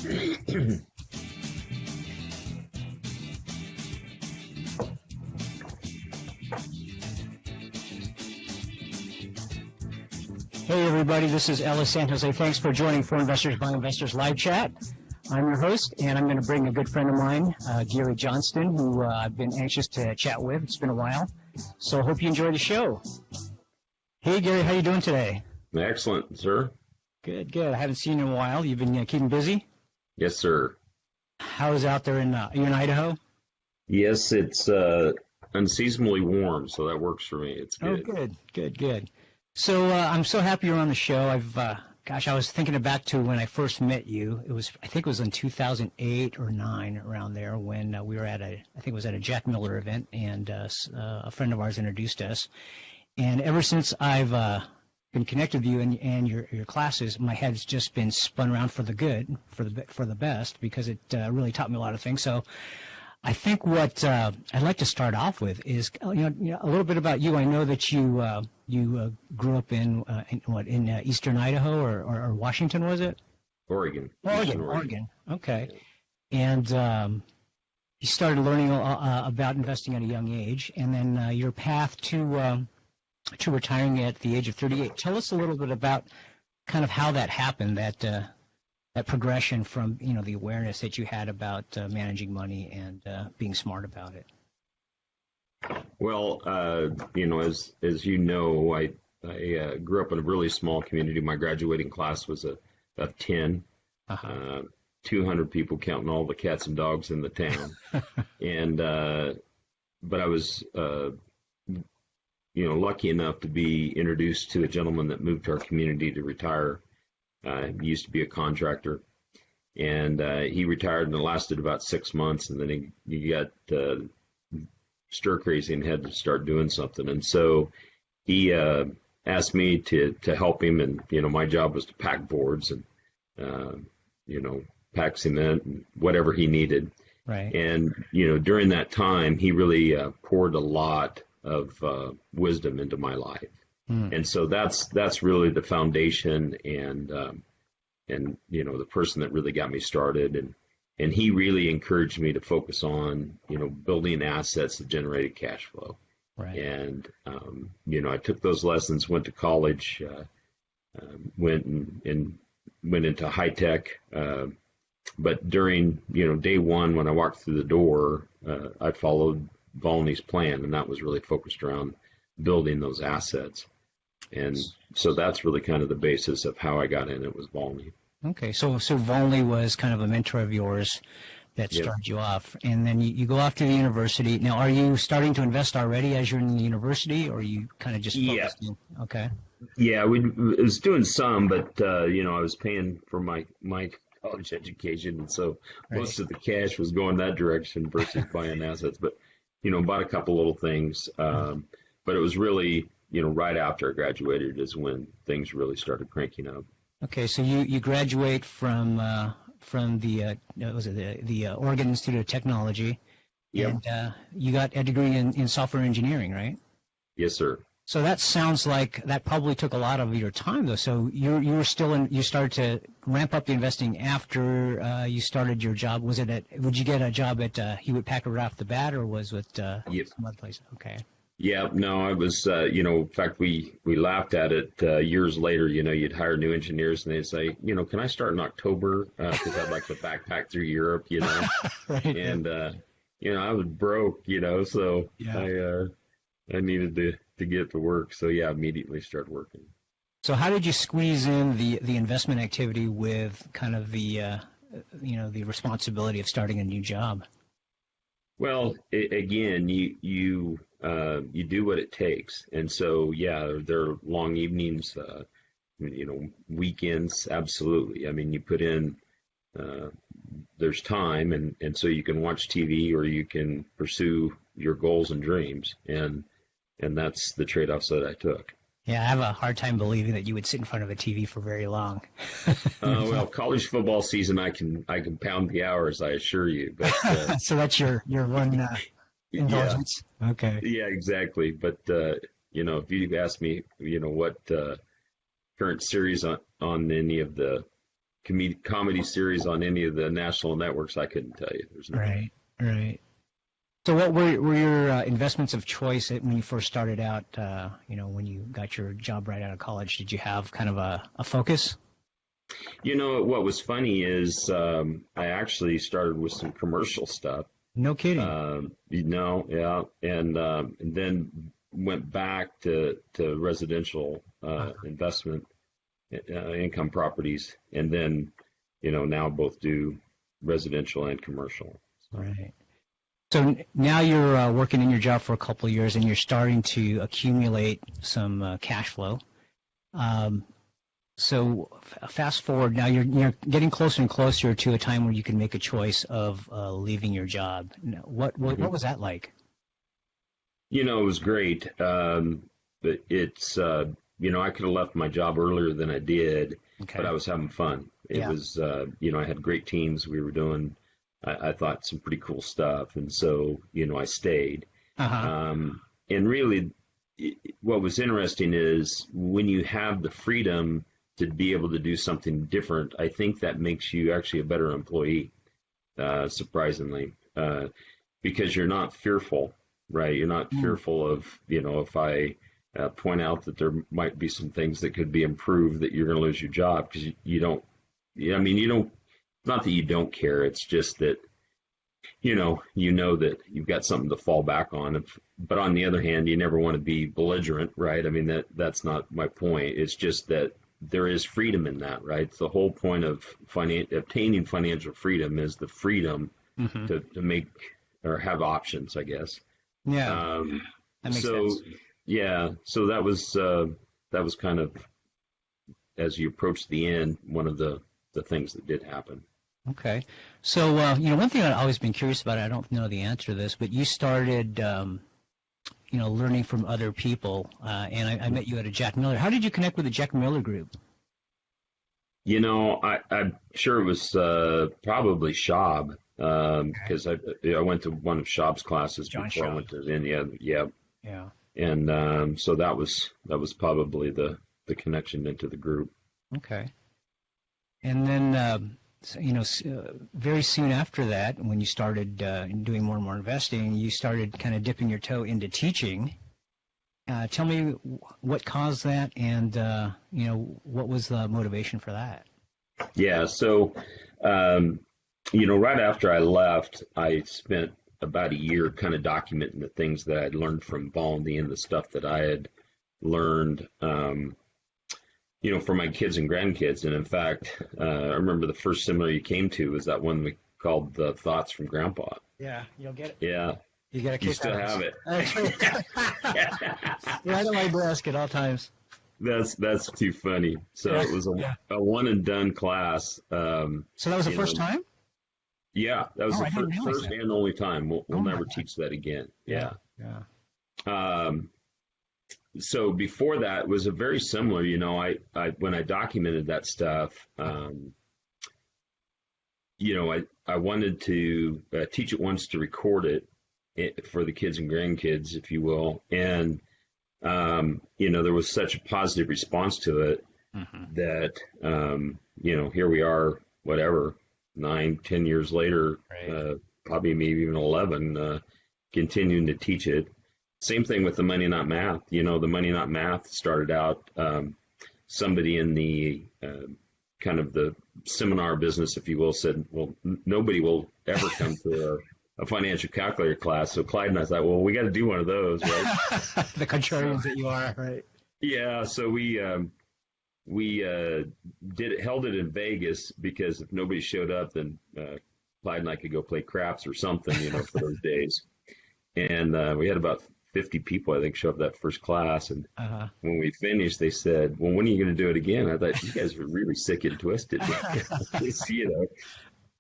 Hey everybody, this is Ellis San Jose. Thanks for joining For Investors by Investors live chat. I'm your host, and I'm going to bring a good friend of mine, Gary Johnston, who I've been anxious to chat with. It's been a while, so I hope you enjoy the show. Hey Gary, how you doing today? Excellent, sir. Good, good. I haven't seen you in a while. You've been keeping busy? Yes, sir. How is it out there in you in Idaho? Yes, it's unseasonably warm, so that works for me. It's good. Oh, good, good, good. So I'm so happy you're on the show. I was thinking back to when I first met you. I think it was in 2008 or 9, around there, when we were at I think it was at a Jack Miller event, and a friend of ours introduced us. And ever since I've been connected with you and your classes, my head's just been spun around for the good, for the best, because it really taught me a lot of things. So I think what I'd like to start off with is a little bit about you. I know that you grew up in eastern Idaho or Washington, was it? Oregon. Oregon. Okay. And you started learning about investing at a young age, and then your path to retiring at the age of 38. Tell us a little bit about kind of how that happened, that progression from the awareness that you had about managing money and being smart about it. Well, as you know, I grew up in a really small community. My graduating class was of 10, 200 people, counting all the cats and dogs in the town. And but I was lucky enough to be introduced to a gentleman that moved to our community to retire. He used to be a contractor, and he retired, and it lasted about 6 months, and then he got stir crazy and had to start doing something. And so he asked me to help him, and my job was to pack boards and pack cement and whatever he needed. Right. And during that time, he really poured a lot of wisdom into my life. And so that's really the foundation, and the person that really got me started, and he really encouraged me to focus on building assets that generated cash flow. Right. And I took those lessons, went to college, went into high tech, but during day one when I walked through the door, I followed Volney's plan, and that was really focused around building those assets. And so that's really kind of the basis of how I got in it, was Volney. Okay, so Volney was kind of a mentor of yours that started you off, and then you go off to the university. Now, are you starting to invest already as you're in the university, or are you kind of just focused? Yeah. Okay. Yeah, I was doing some, but I was paying for my college education, and so most of the cash was going that direction versus buying assets. But bought a couple little things, but it was really right after I graduated is when things really started cranking up. Okay, so you graduate from the Oregon Institute of Technology, Yep. and you got a degree in software engineering, right? Yes, sir. So that sounds like that probably took a lot of your time, though. So you were still you started to ramp up the investing after you started your job. Would you get a job at Hewlett Packard right off the bat, or was it some other place? Okay. Yeah, no, I was, in fact, we laughed at it years later. You'd hire new engineers and they'd say, can I start in October? Because I'd like to backpack through Europe, Right. And, I was broke, so I needed to get to work. So, yeah, immediately started working. So how did you squeeze in the investment activity with kind of the responsibility of starting a new job? Well, again, you do what it takes, and so there are long evenings, weekends, absolutely. I mean, you put in, there's time, and so you can watch TV or you can pursue your goals and dreams, and that's the trade-offs that I took. Yeah, I have a hard time believing that you would sit in front of a TV for very long. Well, college football season, I can pound the hours, I assure you. But so that's your one indulgence. Yeah. Okay. Yeah, exactly. But if you ask me, what current series on any of the comedy series on any of the national networks, I couldn't tell you. There's no. Right, right. So what were your investments of choice when you first started out, when you got your job right out of college? Did you have kind of a focus? What was funny is I actually started with some commercial stuff. No kidding. Yeah, and then went back to residential investment income properties, and then now both do residential and commercial. So. Right. So now you're working in your job for a couple of years, and you're starting to accumulate some cash flow. So fast forward, now you're getting closer and closer to a time where you can make a choice of leaving your job. Now, what was that like? It was great. But it's I could have left my job earlier than I did, but I was having fun. It was I had great teams. We were doing. I thought some pretty cool stuff, and so I stayed. And really, what was interesting is when you have the freedom to be able to do something different, I think that makes you actually a better employee, surprisingly, because you're not fearful, right? You're not fearful of, if I point out that there might be some things that could be improved, that you're going to lose your job, because you don't, not that you don't care, it's just that, that you've got something to fall back on. But on the other hand, you never want to be belligerent, right? I mean, that's not my point. It's just that there is freedom in that, right? It's the whole point of obtaining financial freedom is the freedom to make or have options, I guess. Yeah. That makes sense. Yeah. So that was kind of, as you approach the end, one of the things that did happen. Okay. So, one thing I've always been curious about, I don't know the answer to this, but you started, learning from other people, and I met you at a Jack Miller. How did you connect with the Jack Miller group? I'm sure it was probably Schaub, because I went to one of Schaub's classes before I went to India. Yeah. Yeah. And so that was probably the connection into the group. Okay. And then, very soon after that, when you started doing more and more investing, you started kind of dipping your toe into teaching. Tell me what caused that, and what was the motivation for that? Yeah. So, right after I left, I spent about a year kind of documenting the things that I'd learned from Baldy and the stuff that I had learned. For my kids and grandkids. And in fact, I remember the first seminar you came to was that one we called the Thoughts from Grandpa. Yeah, you'll get it. Yeah. You got to keep You still have it. Right on my desk at all times. That's too funny. So it was a one and done class. So that was the first time? Yeah, that was the first and only time. We'll never teach that again. Yeah. So before that was a very similar, I when I documented that stuff, I wanted to teach it once, to record it for the kids and grandkids, if you will. And, there was such a positive response to it that, here we are, 9-10 years later, probably maybe even 11, continuing to teach it. Same thing with the Money Not Math. The Money Not Math started out, somebody in the kind of the seminar business, if you will, said, well, nobody will ever come to a financial calculator class. So Clyde and I thought, well, we got to do one of those, right? The contrarians that you are, right? Yeah. So we held it in Vegas, because if nobody showed up, then Clyde and I could go play craps or something, for those days. And we had about 50 people, I think, show up that first class. And when we finished, they said, well, when are you going to do it again? I thought, you guys were really sick and twisted.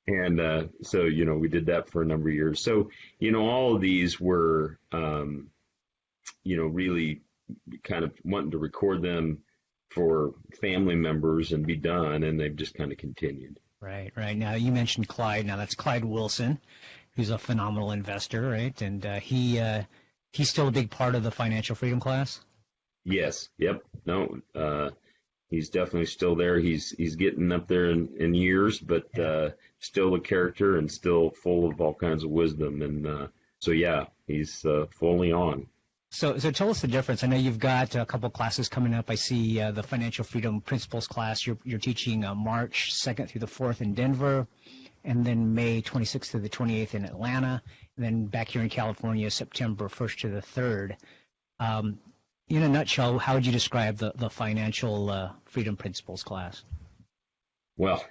And so, we did that for a number of years. So, all of these were, really kind of wanting to record them for family members and be done. And they've just kind of continued. Right. Now, you mentioned Clyde. Now, that's Clyde Wilson, who's a phenomenal investor, right? And he's still a big part of the financial freedom class? Yes. Yep. No. He's definitely still there. He's getting up there in years, but still a character and still full of all kinds of wisdom. And so yeah, he's fully on. So tell us the difference. I know you've got a couple classes coming up. I see the Financial Freedom Principles class. You're teaching March 2nd through the 4th in Denver, and then May 26th through the 28th in Atlanta, and then back here in California, September 1st to the 3rd. In a nutshell, how would you describe the Financial Freedom Principles class? Well,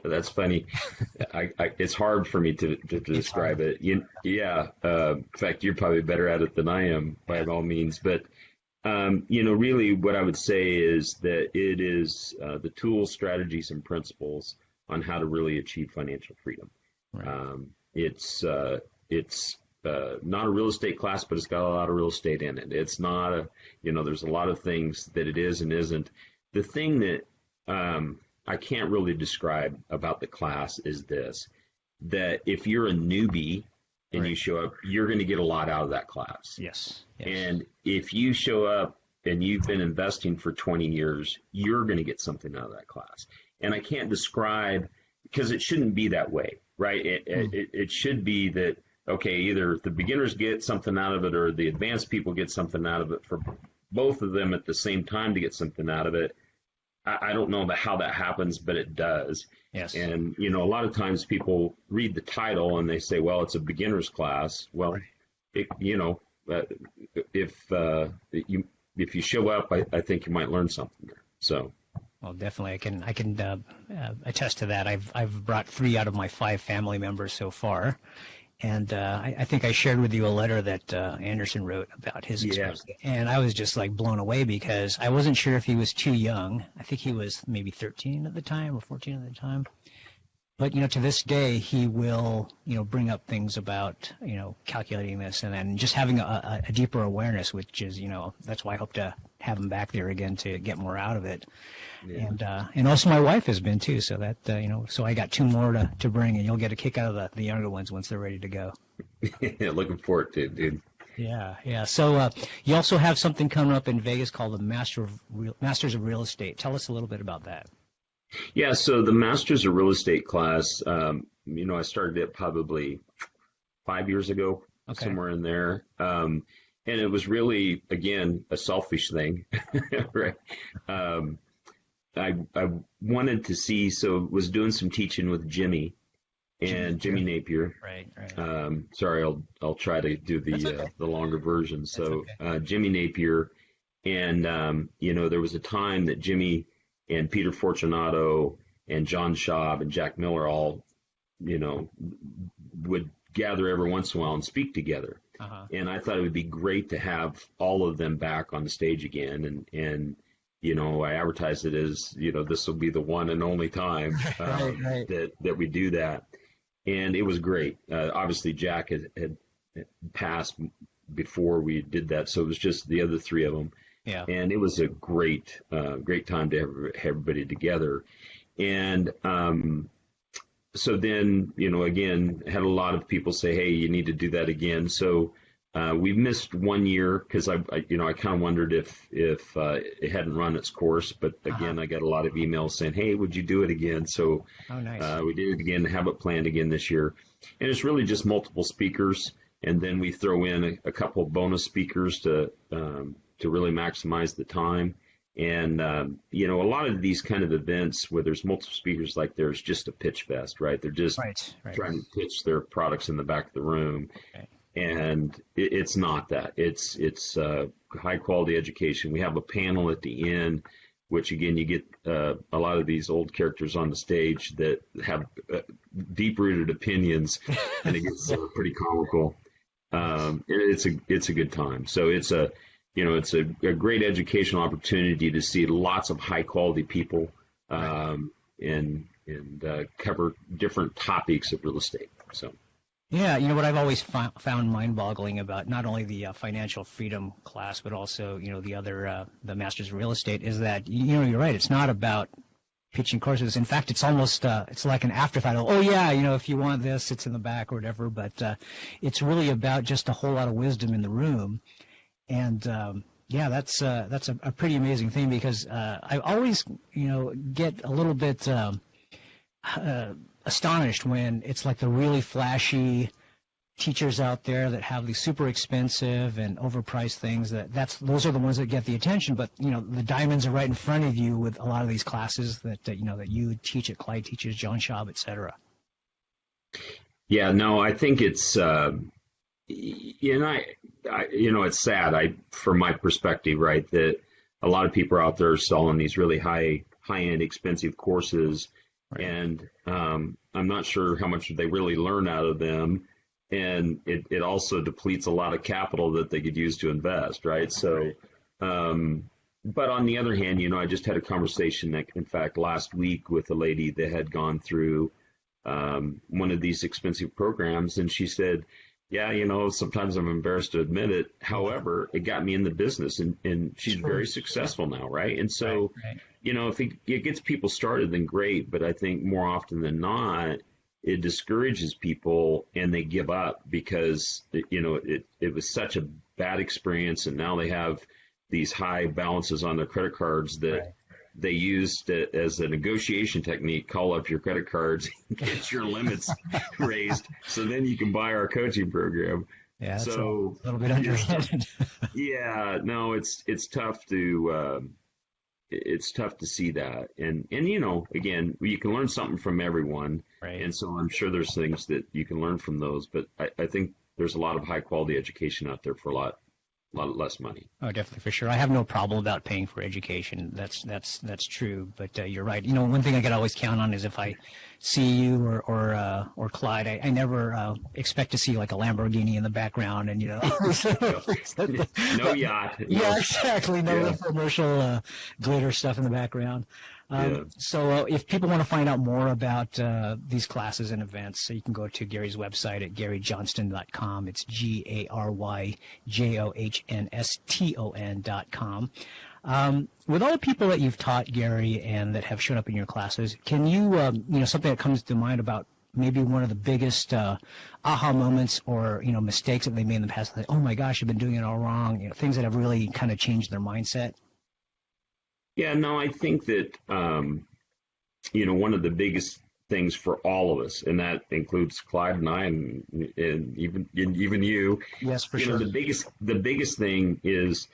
that's funny. It's hard for me to describe it. In fact, you're probably better at it than I am, by all means. But really, what I would say is that it is the tools, strategies, and principles on how to really achieve financial freedom. Right. It's not a real estate class, but it's got a lot of real estate in it. It's not there's a lot of things that it is and isn't. The thing that I can't really describe about the class is this, that if you're a newbie and you show up, you're going to get a lot out of that class. Yes. And if you show up and you've been investing for 20 years, you're going to get something out of that class. And I can't describe, because it shouldn't be that way, right? It should be that, okay, either the beginners get something out of it or the advanced people get something out of it, for both of them at the same time to get something out of it. I don't know how that happens, but it does. Yes. And, a lot of times people read the title and they say, well, it's a beginner's class. Well, if you show up, I think you might learn something there. So. Well, definitely, I can attest to that. I've brought 3 out of my 5 family members so far. And I think I shared with you a letter that Anderson wrote about his experience. And I was just like blown away because I wasn't sure if he was too young. I think he was maybe 13 at the time or 14 at the time. But, to this day, he will, bring up things about, calculating this and then just having a deeper awareness, which is, that's why I hope to have him back there again to get more out of it. Yeah. And also my wife has been too, so that, so I got 2 more to bring, and you'll get a kick out of the younger ones once they're ready to go. Looking forward to it, dude. Yeah. So you also have something coming up in Vegas called the Masters of Real Estate. Tell us a little bit about that. Yeah, so the Masters of Real Estate class, I started it probably 5 years ago, somewhere in there. And it was really, again, a selfish thing, right? I wanted to see, so was doing some teaching with Jimmy Napier. Right. Sorry, I'll try to do the longer version. So Jimmy Napier, and there was a time that Jimmy and Peter Fortunato and John Schaub and Jack Miller all, would gather every once in a while and speak together. Uh-huh. And I thought it would be great to have all of them back on the stage again. And I advertised it as, this will be the one and only time that we do that. And it was great. Obviously, Jack had passed before we did that, so it was just the other 3 of them. Yeah. And it was a great time to have everybody together. And so then, again, had a lot of people say, hey, you need to do that again. So we missed 1 year because I kind of wondered if it hadn't run its course. But again, I got a lot of emails saying, hey, would you do it again? So nice. We did it again, have it planned again this year. And it's really just multiple speakers. And then we throw in a couple of bonus speakers to really maximize the time. And, a lot of these kind of events where there's multiple speakers, like there's just a pitch fest, right? They're just trying to pitch their products in the back of the room. Okay. And it's not that. It's high quality education. We have a panel at the end, which again, you get a lot of these old characters on the stage that have deep rooted opinions, and it gets pretty comical. And it's a good time. So it's a great educational opportunity to see lots of high quality people and cover different topics of real estate. So. Yeah, what I've always found mind-boggling about not only the financial freedom class, but also, the other, the Masters of Real Estate, is that, you're right, it's not about pitching courses. In fact, it's almost, it's like an afterthought. Oh, yeah, if you want this, it's in the back or whatever. But it's really about just a whole lot of wisdom in the room. And, Yeah, that's a pretty amazing thing because I always, get a little bit astonished when it's like the really flashy teachers out there that have these super expensive and overpriced things. Those are the ones that get the attention. But the diamonds are right in front of you with a lot of these classes that that you teach at Clyde teaches, John Schaub, et cetera. Yeah, no, I think it's it's sad. From my perspective, right, that a lot of people are out there selling these really high end, expensive courses, right. And I'm not sure how much they really learn out of them. And it also depletes a lot of capital that they could use to invest, right? So, but on the other hand, I just had a conversation, in fact, last week with a lady that had gone through one of these expensive programs, and she said, yeah, sometimes I'm embarrassed to admit it. However, it got me in the business, and she's very successful now, right? And so, right. If it gets people started, then great. But I think more often than not, it discourages people and they give up because it was such a bad experience, and now they have these high balances on their credit cards that right. They used as a negotiation technique. Call up your credit cards, get your limits raised, so then you can buy our coaching program. Yeah, that's a little bit underhanded. Yeah, no, it's tough to see that, and again, you can learn something from everyone, right. And so I'm sure there's things that you can learn from those, but I think there's a lot of high quality education out there for a lot less money. Oh, definitely, for sure. I have no problem about paying for education. That's true. But you're right. One thing I could always count on is if I see you or Clyde, I never expect to see like a Lamborghini in the background and no yacht. Yeah, exactly. No commercial glitter stuff in the background. So if people want to find out more about these classes and events, so you can go to Gary's website at garyjohnston.com. It's garyjohnston.com. With all the people that you've taught, Gary, and that have shown up in your classes, can you, something that comes to mind about maybe one of the biggest aha moments or, mistakes that they made in the past, like, oh my gosh, I've been doing it all wrong, things that have really kind of changed their mindset? Yeah, no, I think that, one of the biggest things for all of us, and that includes Clyde and I, and even you. Yes, for sure. The biggest thing is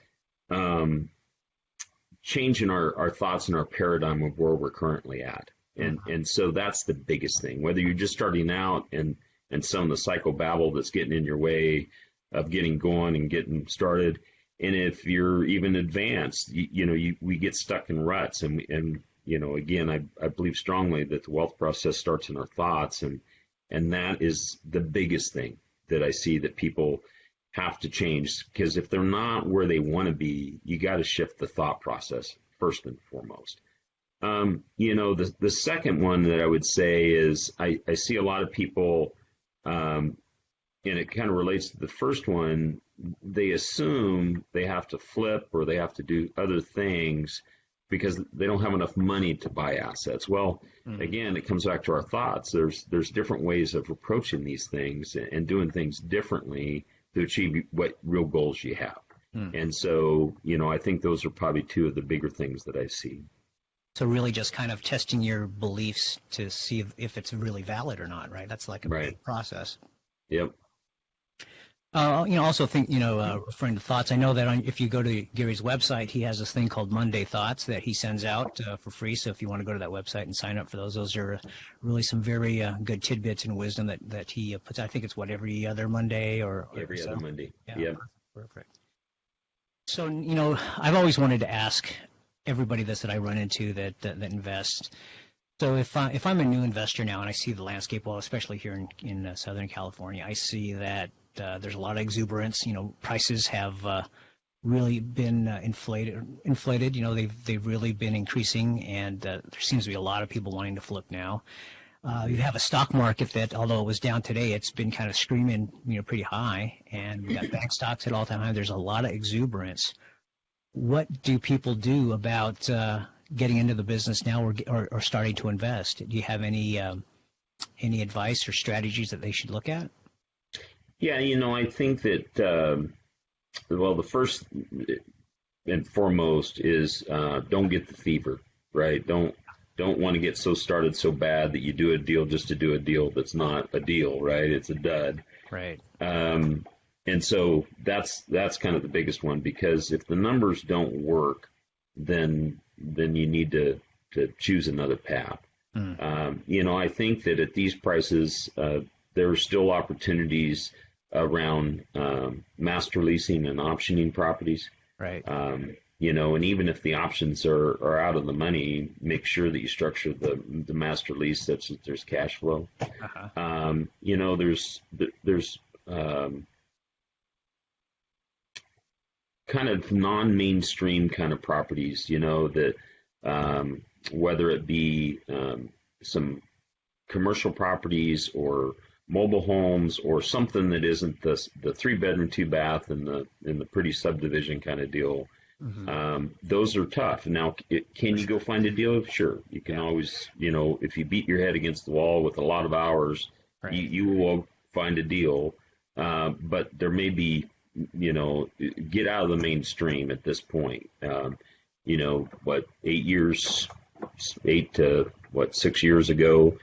changing our thoughts and our paradigm of where we're currently at. And so that's the biggest thing, whether you're just starting out and some of the psychobabble that's getting in your way of getting going and getting started. And if you're even advanced, we get stuck in ruts. And again, I believe strongly that the wealth process starts in our thoughts. And that is the biggest thing that I see that people have to change. Because if they're not where they want to be, you got to shift the thought process first and foremost. The second one that I would say is I see a lot of people, and it kind of relates to the first one, they assume they have to flip or they have to do other things because they don't have enough money to buy assets. Well, again, it comes back to our thoughts. There's different ways of approaching these things and doing things differently to achieve what real goals you have. And so, I think those are probably two of the bigger things that I see. So really just kind of testing your beliefs to see if it's really valid or not, right? That's like a big process. Yep. Also think, referring to thoughts, I know that if you go to Gary's website, he has this thing called Monday Thoughts that he sends out for free. So if you want to go to that website and sign up for those are really some very good tidbits and wisdom that he puts. I think it's every other Monday or every other Monday. Yeah. Perfect. So, I've always wanted to ask everybody this that I run into that invest. So if I'm a new investor now and I see the landscape, well, especially here in Southern California, I see that there's a lot of exuberance. Prices have really been inflated. They've really been increasing, and there seems to be a lot of people wanting to flip now. You have a stock market that, although it was down today, it's been kind of screaming, pretty high, and we got bank stocks at all-time high. There's a lot of exuberance. What do people do about getting into the business now or starting to invest? Do you have any advice or strategies that they should look at? Yeah, I think that, the first, and foremost is don't get the fever, right? Don't want to get so started so bad that you do a deal just to do a deal that's not a deal, right? It's a dud. Right. And so that's kind of the biggest one, because if the numbers don't work, then you need to choose another path. I think that at these prices, there are still opportunities around master leasing and optioning properties. Right. And even if the options are out of the money, make sure that you structure the master lease such that there's cash flow. There's kind of non-mainstream kind of properties, that whether it be some commercial properties or mobile homes or something that isn't the 3-bedroom, 2-bath and the pretty subdivision kind of deal. Those are tough. Now, can you go find a deal? Sure. You can always, if you beat your head against the wall with a lot of hours, right, you will find a deal. But there may be, get out of the mainstream at this point. 6 years ago,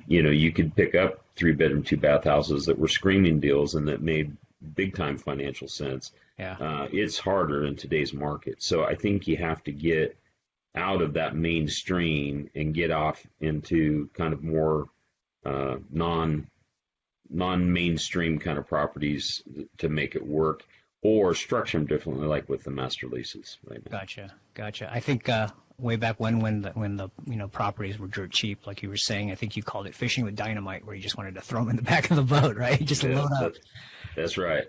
you could pick up 3-bedroom, 2-bath houses that were screaming deals and that made big time financial sense. Yeah. It's harder in today's market. So I think you have to get out of that mainstream and get off into kind of more non-mainstream kind of properties to make it work, or structure them differently, like with the master leases right now. Gotcha. I think way back when the properties were dirt cheap, like you were saying, I think you called it fishing with dynamite, where you just wanted to throw them in the back of the boat, right? Just load up. That's right.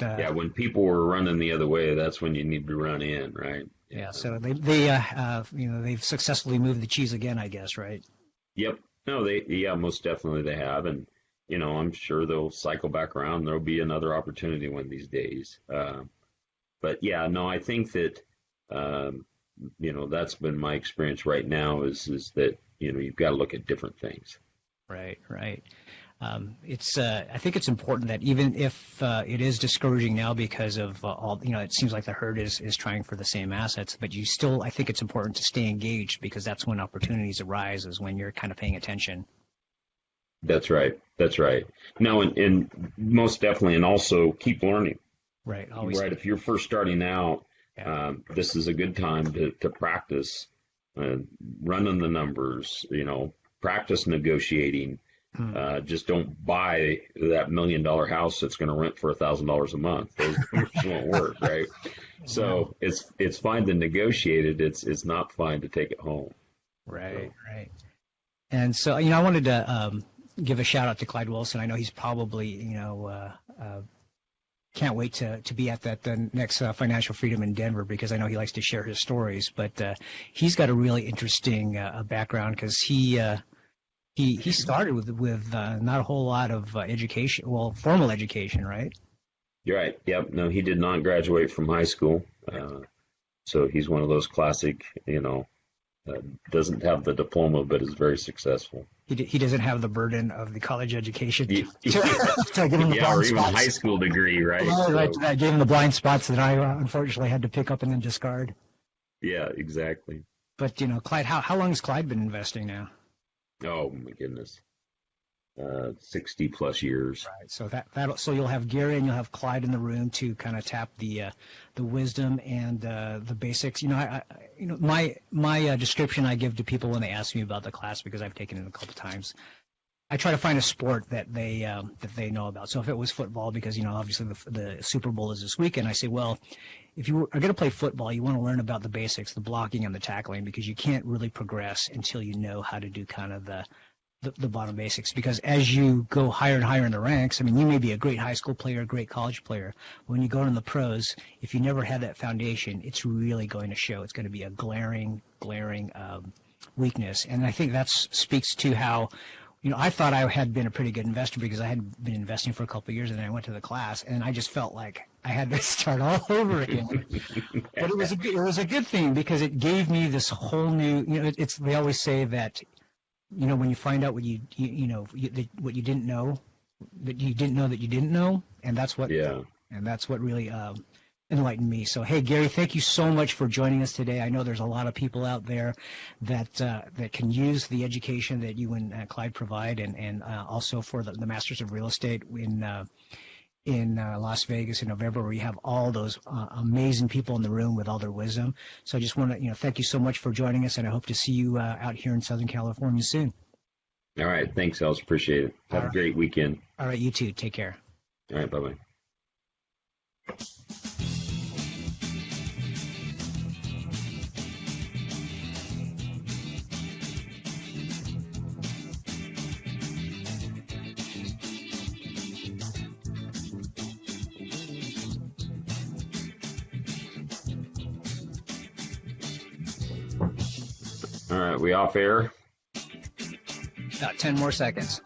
Yeah, when people were running the other way, that's when you need to run in, right? Yeah. So they've successfully moved the cheese again, I guess, right? Yep. No, most definitely they have, and I'm sure they'll cycle back around. There'll be another opportunity one of these days. But yeah, no, I think that that's been my experience right now is that you've got to look at different things. Right. I think it's important that even if it is discouraging now because of all, it seems like the herd is trying for the same assets, but I think it's important to stay engaged, because that's when opportunities arise, is when you're kind of paying attention. That's right. No, and most definitely, and also keep learning. Right. Always. Right. If you're first starting out, this is a good time to practice running the numbers, practice negotiating. Just don't buy that $1 million house that's going to rent for $1,000 a month. Those numbers won't work, right? So it's fine to negotiate it. It's not fine to take it home. Right. And so I wanted to give a shout out to Clyde Wilson. I know he's probably can't wait to be at the next Financial Freedom in Denver, because I know he likes to share his stories. But he's got a really interesting background, because he started with not a whole lot of education, formal education, right? You're right. Yep. No, he did not graduate from high school. So he's one of those classic, doesn't have the diploma but is very successful. He doesn't have the burden of the college education to give him the or even a high school degree, right? Right. I gave him the blind spots that I unfortunately had to pick up and then discard. Yeah, exactly. But Clyde, how long has Clyde been investing now? Oh my goodness, 60 plus years. Right. So you'll have Gary and you'll have Clyde in the room to kind of tap the wisdom and the basics. My description I give to people when they ask me about the class, because I've taken it a couple times, I try to find a sport that they know about. So if it was football, because obviously the Super Bowl is this weekend, I say, well, if you are going to play football, you want to learn about the basics, the blocking and the tackling, because you can't really progress until you know how to do kind of the bottom basics. Because as you go higher and higher in the ranks, you may be a great high school player, a great college player. When you go in the pros, if you never had that foundation, it's really going to show. It's going to be a glaring weakness. And I think that speaks to how, I thought I had been a pretty good investor, because I had been investing for a couple of years, and then I went to the class, and I just felt like I had to start all over again. But it was a good thing, because it gave me this whole new. They always say that, when you find out what you didn't know, that you didn't know that you didn't know, and that's what. Yeah. And that's what really enlighten me. So, hey, Gary, thank you so much for joining us today. I know there's a lot of people out there that can use the education that you and Clyde provide, and also for the Masters of Real Estate in Las Vegas in November, where you have all those amazing people in the room with all their wisdom. So I just want to thank you so much for joining us, and I hope to see you out here in Southern California soon. All right. Thanks, Els. Appreciate it. Have a great weekend. All right. You too. Take care. All right. Bye-bye. All right, we off air? About 10 more seconds.